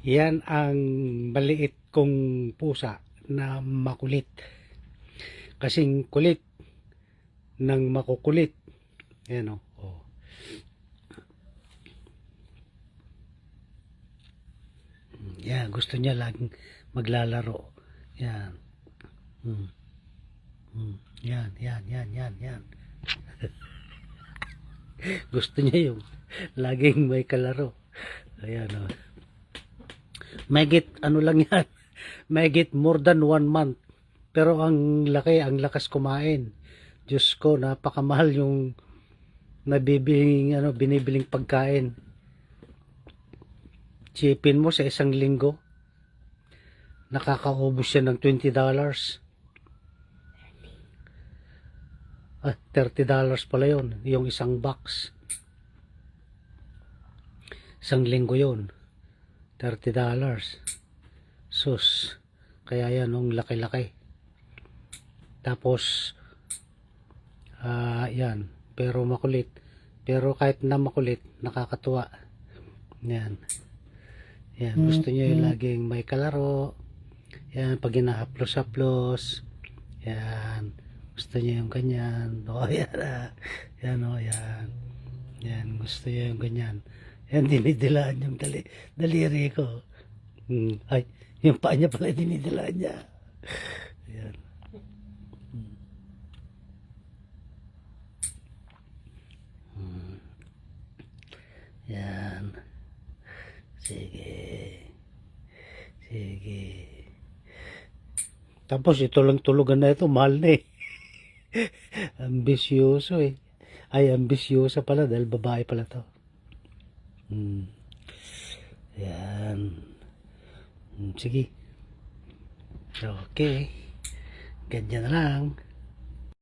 Yan ang maliit kong pusa na makulit. Kasing kulit ng makukulit. Yan o. Oh. Yan, gusto niya laging maglalaro. Yan. Yan. Gusto niya yung laging may kalaro. Ayan o. Megit ano lang yan. Megit more than 1 month. Pero ang laki, ang lakas kumain. Diyos ko, napakamahal yung binibiling pagkain. Chipin mo sa isang linggo, nakakaubos siya ng $20. $30 pala yun, yung isang box. Isang linggo yun, $30. Sus, kaya yan, yung laki-laki. Tapos, yan, pero makulit. Pero kahit na makulit, nakakatuwa. Yan. Yan, gusto niya yung laging may kalaro. Yan, pag ina-haplos-haplos. Yan, gusto niya yung ganyan. O, yan. Yan, o, yan. Yan, gusto niya yung ganyan. Yan, dinidilaan yung daliri ko. Ay, yung paa niya pala dinidilaan niya. Yan. Yan. Sige. Tapos ito lang tulugan na ito, mahal na eh. Ambisyoso eh. Ay, ambisyosa pala dahil babae pala to. Yan. Sige. Okay. Ganyan na lang.